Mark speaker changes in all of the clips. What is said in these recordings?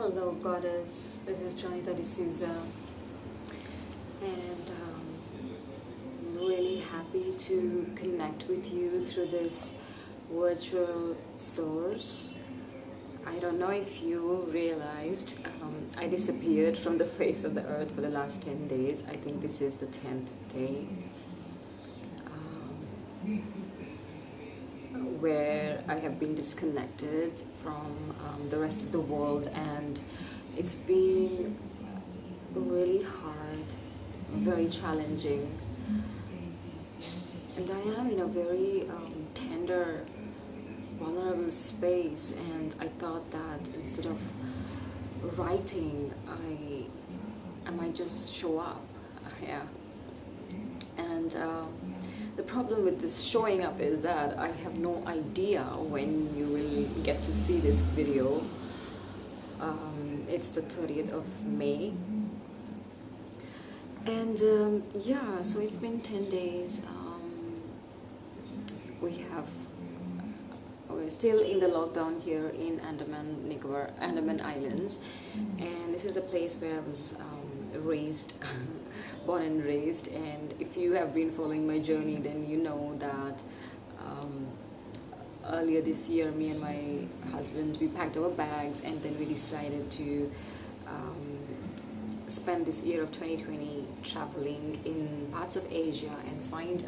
Speaker 1: Hello Goddess, this is Johnny D'Souza, and I'm really happy to connect with you through this virtual source. I don't know if you realized I disappeared from the face of the earth for the last 10 days. I think this is the 10th day where I have been disconnected from the rest of the world, and it's been really hard, very challenging, and I am in a very tender, vulnerable space, and I thought that instead of writing, I might just show up. Yeah. And the problem with this showing up is that I have no idea when you will get to see this video. It's the 30th of May. And yeah, so it's been 10 days. We're still in the lockdown here in Andaman Islands, and this is a place where I was raised, born and raised. And if you have been following my journey, then you know that earlier this year, me and my husband, we packed our bags, and then we decided to spend this year of 2020 traveling in parts of Asia and find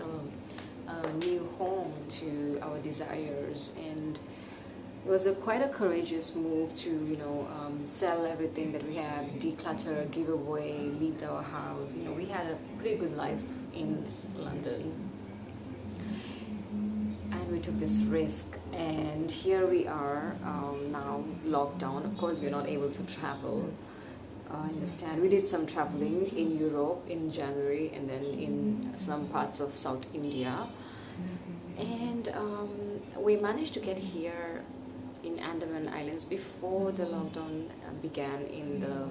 Speaker 1: a new home to our desires. And it was quite a courageous move to, sell everything that we had, declutter, give away, leave our house. We had a pretty good life in London, and we took this risk. And here we are now, locked down. Of course, we're not able to travel. I understand. We did some traveling in Europe in January, and then in some parts of South India. And we managed to get here in Andaman Islands before the lockdown began in the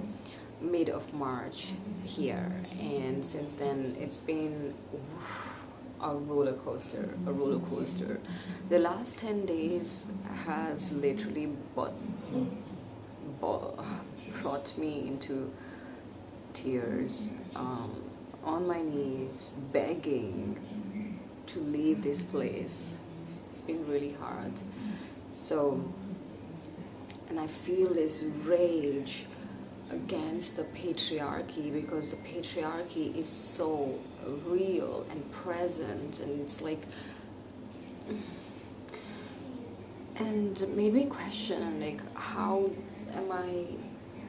Speaker 1: mid of March here. And since then, it's been a roller coaster. The last 10 days has literally brought me into tears, on my knees, begging to leave this place. It's been really hard. So, and I feel this rage against the patriarchy, because the patriarchy is so real and present, and it's like, and it made me question, like, how am I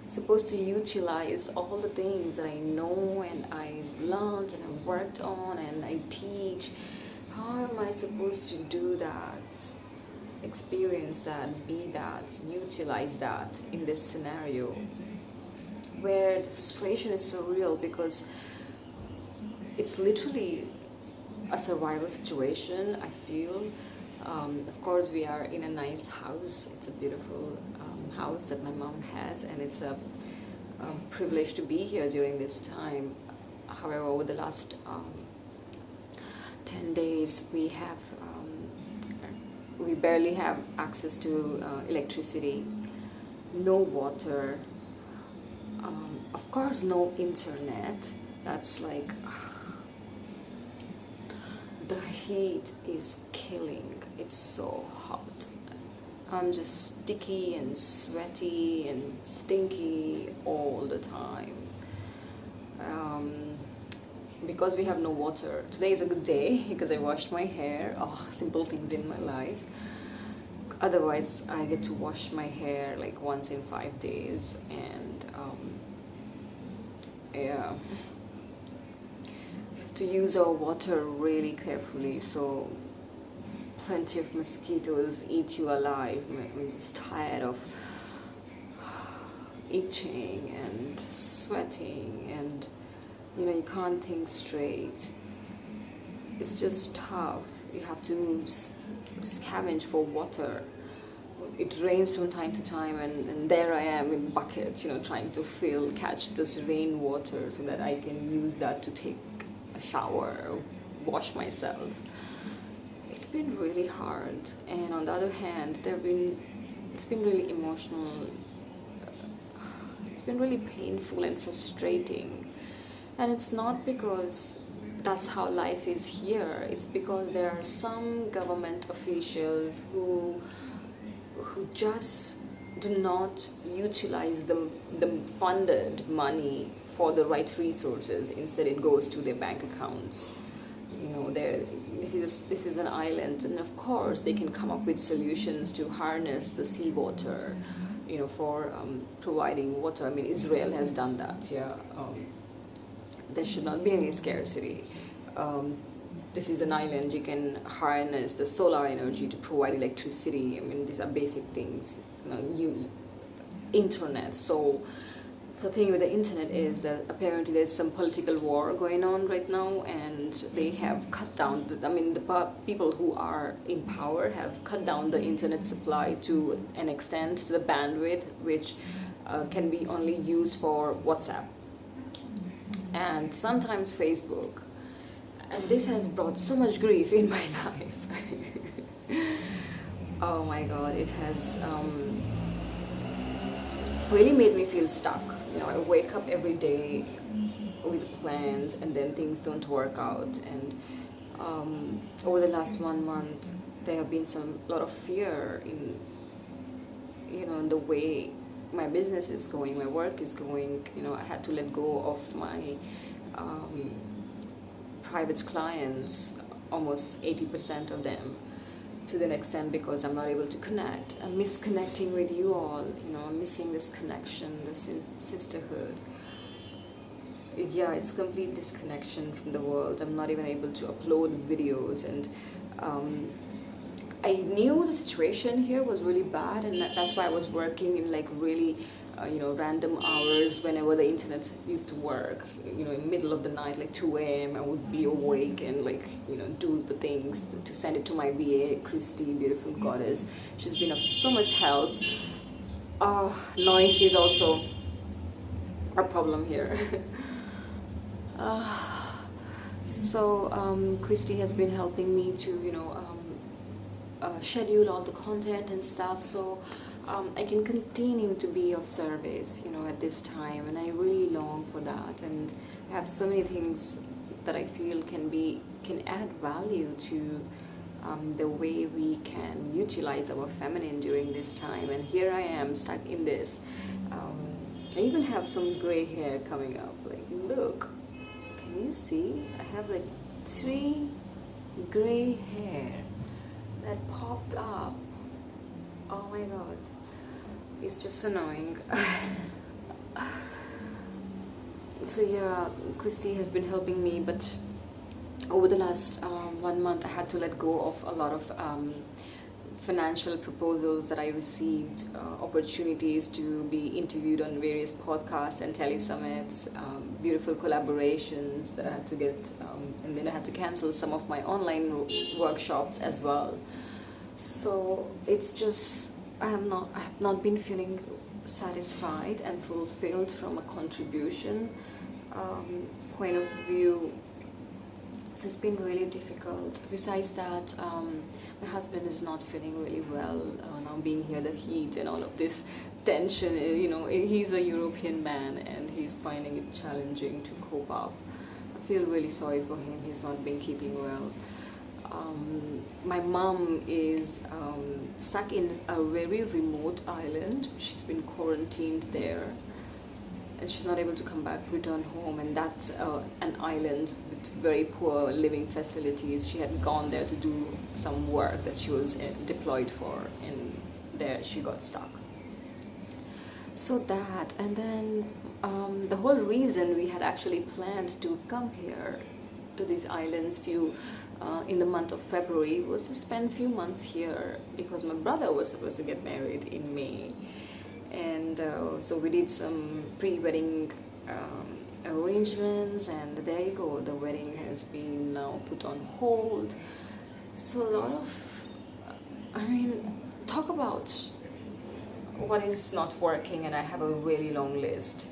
Speaker 1: supposed to utilize all the things that I know and I learned and I worked on and I teach? How am I supposed to do that, experience that, be that, utilize that in this scenario where the frustration is so real? Because it's literally a survival situation, I feel. Of course, we are in a nice house. It's a beautiful house that my mom has, and it's a privilege to be here during this time. However, over the last 10 days, we barely have access to electricity, no water, of course no internet. That's like, the heat is killing. It's so hot. I'm just sticky and sweaty and stinky all the time. Because we have no water. Today is a good day because I washed my hair. Simple things in my life. Otherwise, I get to wash my hair like once in 5 days, and yeah, we have to use our water really carefully. So plenty of mosquitoes eat you alive. I'm just tired of itching and sweating, and you can't think straight. It's just tough. You have to scavenge for water. It rains from time to time, and there I am in buckets, trying to catch this rainwater so that I can use that to take a shower, wash myself. It's been really hard. And on the other hand, it's been really emotional It's been really painful and frustrating. And it's not because that's how life is here. It's because there are some government officials who just do not utilize the funded money for the right resources. Instead, it goes to their bank accounts. This is an island, and of course they can come up with solutions to harness the seawater, for providing water. I mean, Israel has done that. Yeah, there should not be any scarcity. This is an island. You can harness the solar energy to provide electricity. I mean, these are basic things. Internet. So the thing with the internet is that apparently there's some political war going on right now, and they have cut down. The people who are in power have cut down the internet supply to an extent, to the bandwidth which can be only used for WhatsApp and sometimes Facebook. And this has brought so much grief in my life. Oh my God, it has really made me feel stuck. I wake up every day with plans, and then things don't work out. And over the last 1 month, there have been lot of fear in the way my business is going, my work is going. I had to let go of my private clients, almost 80% of them, to the extent because I'm not able to connect. I'm misconnecting with you all. I'm missing this connection, this sisterhood. Yeah, it's complete disconnection from the world. I'm not even able to upload videos, and I knew the situation here was really bad, and that's why I was working in really random hours whenever the internet used to work. In the middle of the night, like 2 a.m. I would be awake and do the things to send it to my VA, Christy, beautiful goddess. She's been of so much help. Noise is also a problem here. So Christy has been helping me to schedule all the content and stuff, so I can continue to be of service, at this time, and I really long for that. And I have so many things that I feel can add value to the way we can utilize our feminine during this time. And here I am stuck in this. I even have some gray hair coming up. Look, can you see? I have 3 gray hair that popped up. Oh my God, it's just annoying. So yeah, Christy has been helping me, but over the last 1 month I had to let go of a lot of financial proposals that I received, opportunities to be interviewed on various podcasts and telesummits, beautiful collaborations that I had to get, and then I had to cancel some of my online workshops as well. So it's just I have not been feeling satisfied and fulfilled from a contribution point of view. So it's been really difficult. Besides that, my husband is not feeling really well now, being here, the heat and all of this tension. He's a European man and he's finding it challenging to cope up. I feel really sorry for him. He's not been keeping well. My mom is stuck in a very remote island. She's been quarantined there, and she's not able to return home, and that's an island with very poor living facilities. She had gone there to do some work that she was deployed for, and there she got stuck. So that, and then the whole reason we had actually planned to come here to these islands in the month of February was to spend a few months here, because my brother was supposed to get married in May. And so we did some pre-wedding arrangements, and there you go, the wedding has been now put on hold. So a lot of, talk about what is not working, and I have a really long list.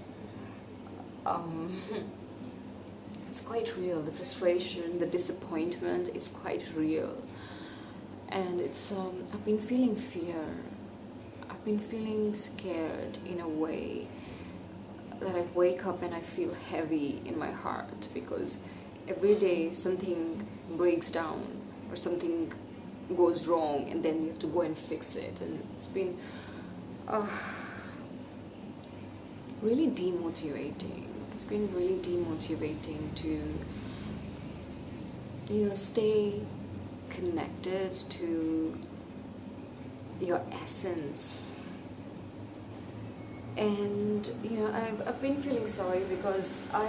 Speaker 1: It's quite real. The frustration, the disappointment is quite real. And it's I've been feeling fear. I've been feeling scared in a way. that I wake up and I feel heavy in my heart, because every day something breaks down or something goes wrong, and then you have to go and fix it. And it's been really demotivating. It's been really demotivating to, stay connected to your essence. And I've been feeling sorry because I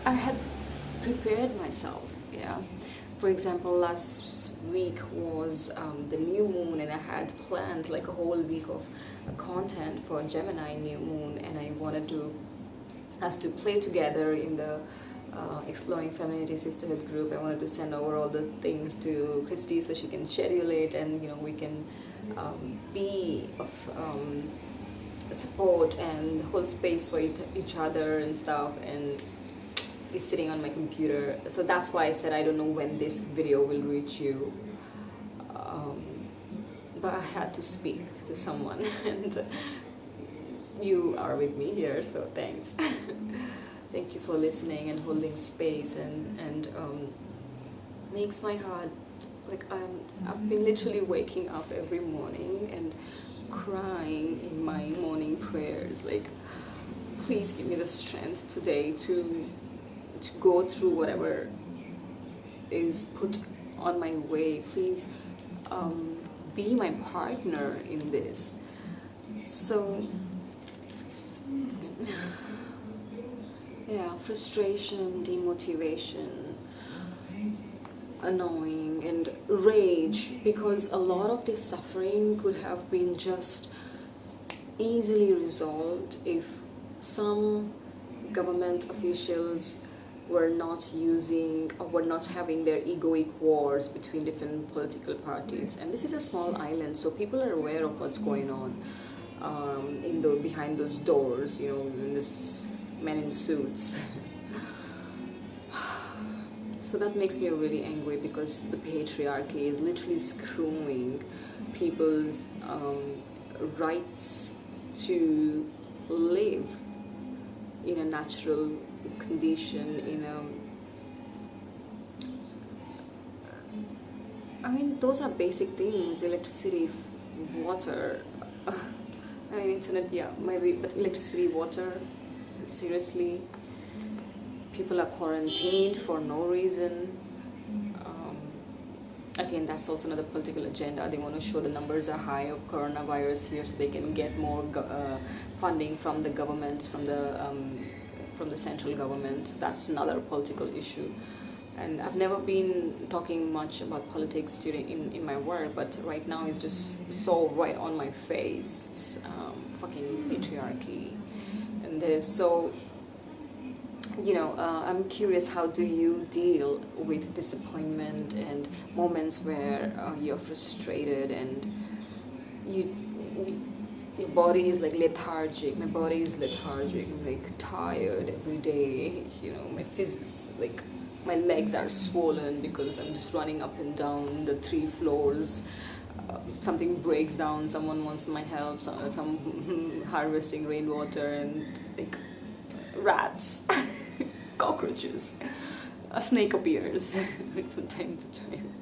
Speaker 1: had prepared myself. For example, last week was the new moon, and I had planned like a whole week of content for Gemini new moon, and I wanted us to play together in the Exploring Femininity Sisterhood group. I wanted to send over all the things to Christy so she can schedule it, and we can be of support and hold space for each other and stuff. And is sitting on my computer, so that's why I said I don't know when this video will reach you, but I had to speak to someone, and you are with me here, so thanks. Thank you for listening and holding space, and makes my heart like I've been literally waking up every morning and crying in my morning prayers, like, please give me the strength today to go through whatever is put on my way. Please be my partner in this. So frustration, demotivation, annoying, and rage, because a lot of this suffering could have been just easily resolved if some government officials were not using or were not having their egoic wars between different political parties. And this is a small island, so people are aware of what's going on behind those doors, in this men in suits. So that makes me really angry, because the patriarchy is literally screwing people's rights to live in a natural condition, those are basic things: electricity, water, internet, maybe, but electricity, water, seriously, people are quarantined for no reason. Again, that's also another political agenda. They want to show the numbers are high of coronavirus here so they can get more funding from the government, from the central government. That's another political issue. And I've never been talking much about politics in my work, but right now it's just so right on my face. It's fucking patriarchy. And there's so, I'm curious, how do you deal with disappointment and moments where you're frustrated and your body is like lethargic. My body is lethargic. I'm like tired every day. My physics, like my legs are swollen because I'm just running up and down the 3 floors. Something breaks down, someone wants my help, some harvesting rainwater, and like rats, cockroaches, a snake appears from time to time.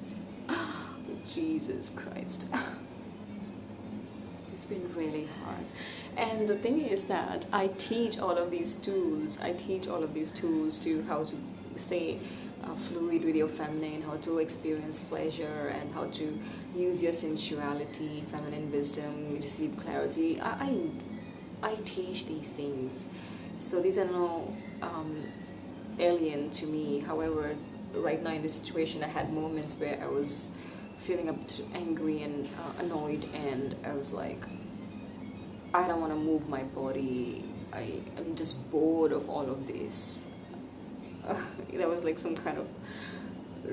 Speaker 1: Jesus Christ. It's been really hard. And the thing is that I teach all of these tools. To how to stay fluid with your feminine, how to experience pleasure, and how to use your sensuality, feminine wisdom, receive clarity. I teach these things. So these are no alien to me. However, right now in this situation, I had moments where I was feeling a bit angry and annoyed, and I was like, I don't want to move my body. I'm just bored of all of this. There was like some kind of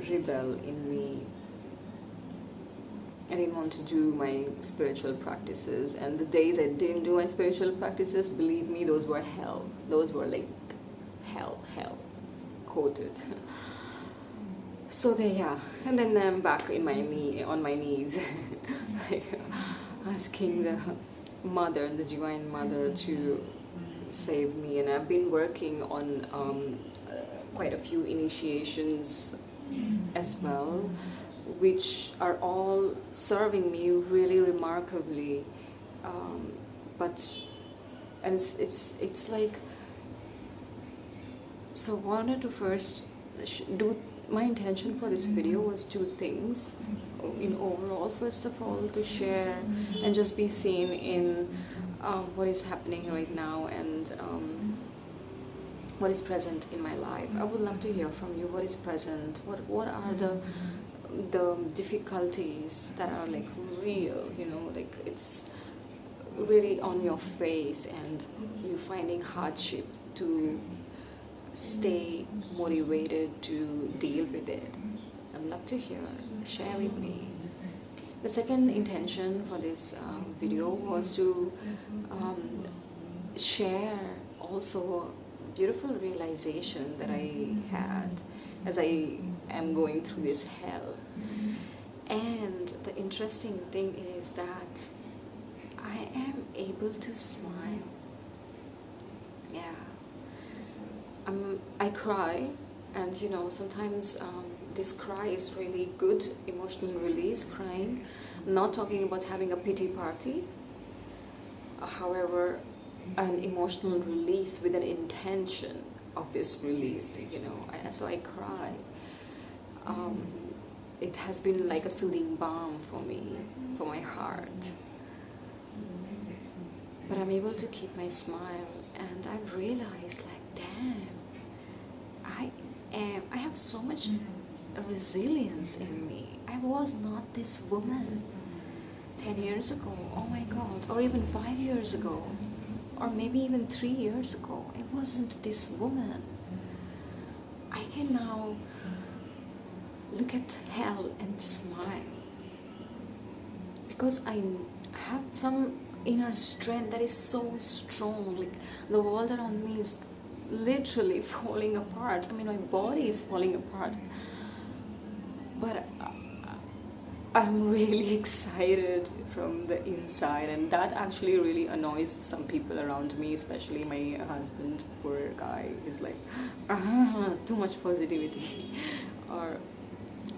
Speaker 1: rebel in me. I didn't want to do my spiritual practices, and the days I didn't do my spiritual practices, believe me, those were hell. Those were like hell quoted. So and then I'm back on my knees, like, asking the Mother, the Divine Mother, to saved me, and I've been working on quite a few initiations as well, which are all serving me really remarkably. But and it's like, so I wanted to first do, my intention for this video was two things in overall. First of all, to share and just be seen in what is happening right now, and what is present in my life. I would love to hear from you. What is present? What are the difficulties that are like real, you know, like it's really on your face, and you finding hardship to stay motivated to deal with it. I'd love to hear. Share with me. The second intention for this video was to share also a beautiful realization that I had as I am going through this hell. And the interesting thing is that I am able to smile. Yeah. I cry, and you know, sometimes this cry is really good emotional release, crying. I'm not talking about having a pity party. However, an emotional release with an intention of this release, you know. So I cry. It has been like a soothing balm for me, for my heart. But I'm able to keep my smile, and I've realized, like, damn, I have so much resilience in me. I was not this woman 10 years ago, oh my God, or even 5 years ago, or maybe even 3 years ago. I wasn't this woman. I can now look at hell and smile, because I have some inner strength that is so strong. Like, the world around me is literally falling apart. I mean, my body is falling apart, but I'm really excited from the inside, and that actually really annoys some people around me, especially my husband. Poor guy is like, too much positivity. Or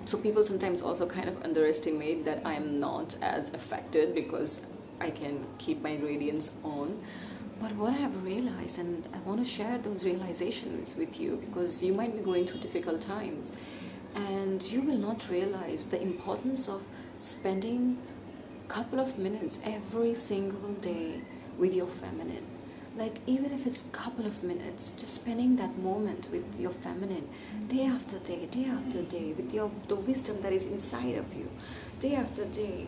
Speaker 1: so people sometimes also kind of underestimate that I'm not as affected because I can keep my radiance on. But what I have realized, and I want to share those realizations with you, because you might be going through difficult times, and you will not realize the importance of spending a couple of minutes every single day with your feminine. Like, even if it's a couple of minutes, just spending that moment with your feminine, day after day, with the wisdom that is inside of you, day after day.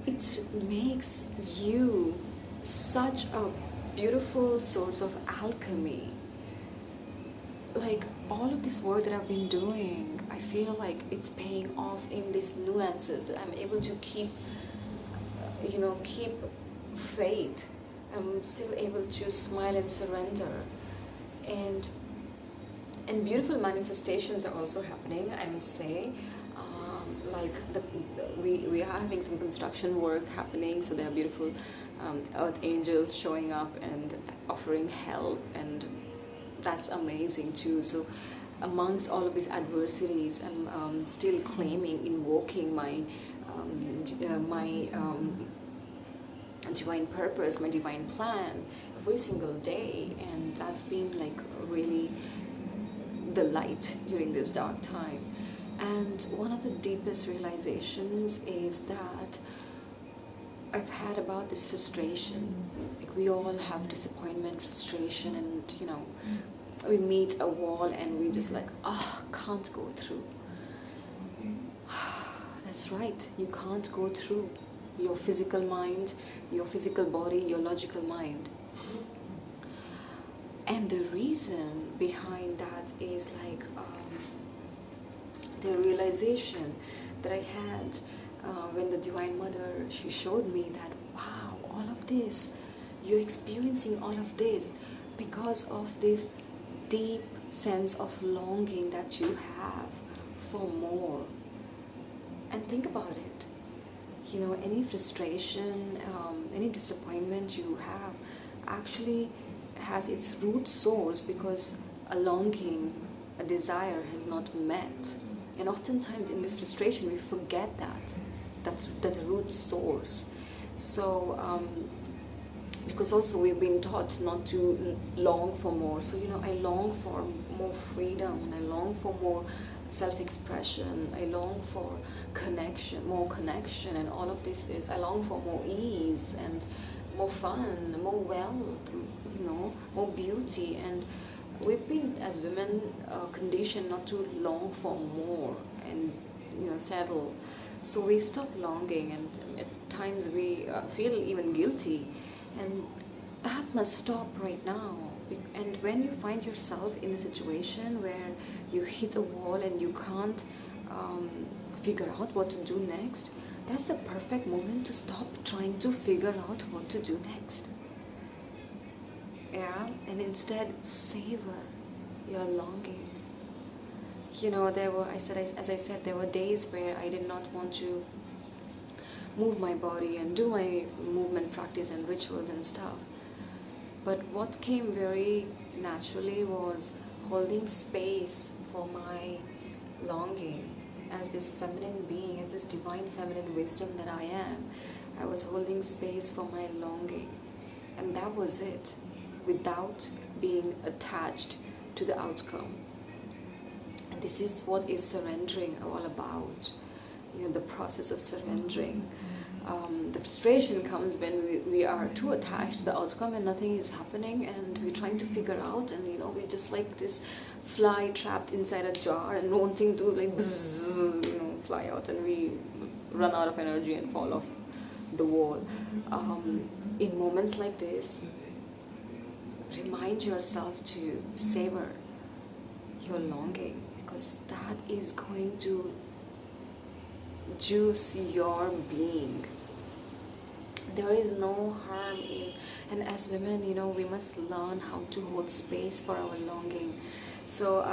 Speaker 1: It makes you such a beautiful source of alchemy. Like, all of this work that I've been doing, I feel like it's paying off in these nuances, that I'm able to keep faith. I'm still able to smile and surrender, and beautiful manifestations are also happening, I must say. Like we are having some construction work happening, so there are beautiful earth angels showing up and offering help, and that's amazing too. So amongst all of these adversities, I'm still claiming, invoking my divine purpose, my divine plan every single day, and that's been like really the light during this dark time. And one of the deepest realizations is that I've had about this frustration. Like, we all have disappointment, frustration, and you know, we meet a wall and we just like, can't go through. That's right, you can't go through. Your physical mind, your physical body, your logical mind. And the reason behind that is like the realization that I had when the Divine Mother, she showed me that, wow, all of this, you're experiencing all of this because of this deep sense of longing that you have for more. And think about it. You know, any frustration, any disappointment you have actually has its root source because a longing, a desire has not met. And oftentimes in this frustration we forget that root source. So because also we've been taught not to long for more. So I long for more freedom, and I long for more self-expression, I long for more connection, and all of this is, I long for more ease and more fun, more wealth, more beauty. And we've been, as women, conditioned not to long for more and settle. So we stop longing, and at times we feel even guilty, and that must stop right now. And when you find yourself in a situation where you hit a wall and you can't figure out what to do next, that's the perfect moment to stop trying to figure out what to do next. Yeah, and instead savor your longing. As I said, there were days where I did not want to move my body and do my movement practice and rituals and stuff. But what came very naturally was holding space for my longing as this feminine being, as this divine feminine wisdom that I am. I was holding space for my longing, and that was it, without being attached to the outcome. And this is what is surrendering all about, the process of surrendering. The frustration comes when we are too attached to the outcome and nothing is happening, and we're trying to figure out, and we're just like this fly trapped inside a jar and wanting to fly out, and we run out of energy and fall off the wall. In moments like this, remind yourself to savor your longing, because that is going to juice your being. There is no harm in, and as women, we must learn how to hold space for our longing. So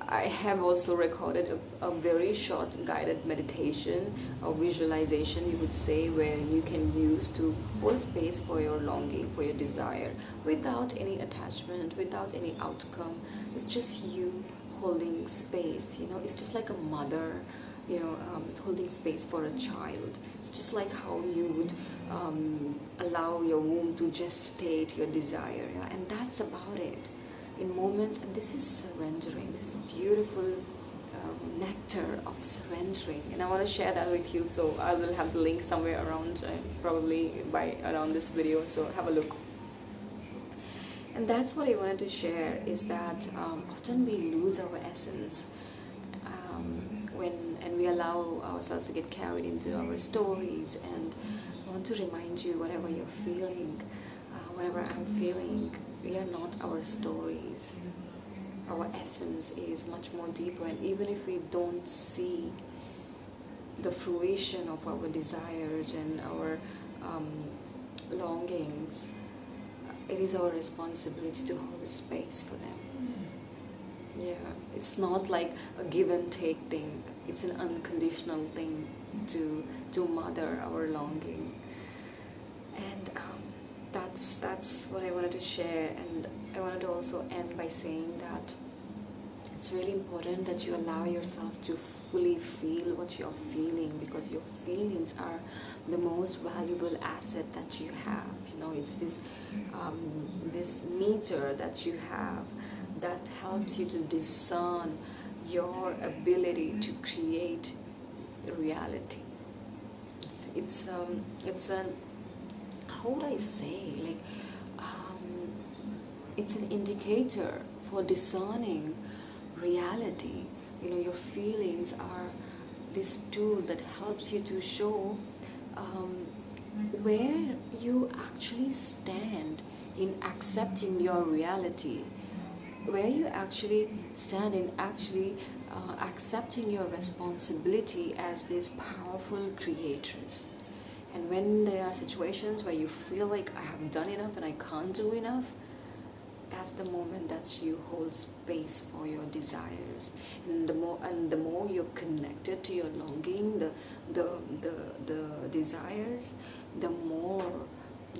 Speaker 1: I have also recorded a very short guided meditation or visualization, you would say, where you can use to hold space for your longing, for your desire, without any attachment, without any outcome. It's just you holding space. It's just like a mother holding space for a child. It's just like how you would allow your womb to gestate your desire, and that's about it. In moments, and this is surrendering. This is beautiful nectar of surrendering, and I want to share that with you. So I will have the link somewhere around, probably by around this video. So have a look. And that's what I wanted to share, is that often we lose our essence and we allow ourselves to get carried into our stories. And I want to remind you, whatever you're feeling, whatever I'm feeling, we are not our stories. Our essence is much more deeper, and even if we don't see the fruition of our desires and our longings, it is our responsibility to hold space for them. Yeah, it's not like a give and take thing. It's an unconditional thing to mother our longing. And that's what I wanted to share. And I wanted to also end by saying that it's really important that you allow yourself to fully feel what you're feeling, because your feelings are the most valuable asset that you have. It's this meter that you have that helps you to discern your ability to create reality. It's an, how would I say, it's an indicator for discerning reality. Your feelings are this tool that helps you to show where you actually stand in accepting your reality, where you actually stand in actually accepting your responsibility as this powerful creatress. And when there are situations where you feel like I have done enough and I can't do enough, that's the moment that you hold space for your desires. And the more you're connected to your longing, the desires, the more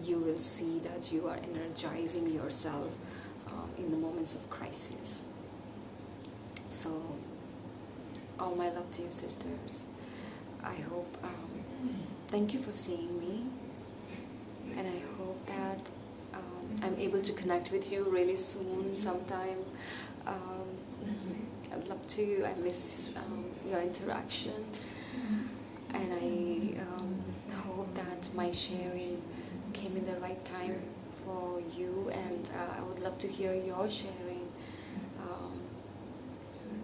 Speaker 1: you will see that you are energizing yourself in the moments of crisis. So, all my love to you, sisters. I hope, thank you for seeing me, and I hope that I'm able to connect with you really soon, sometime. I'd love to, I miss your interaction, and I hope that my sharing came in the right time for you, and I would love to hear your sharing,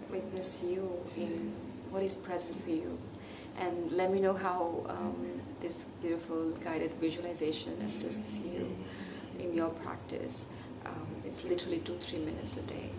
Speaker 1: witness you in what is present for you, and let me know how this beautiful guided visualization assists you in your practice. It's literally 2-3 minutes a day.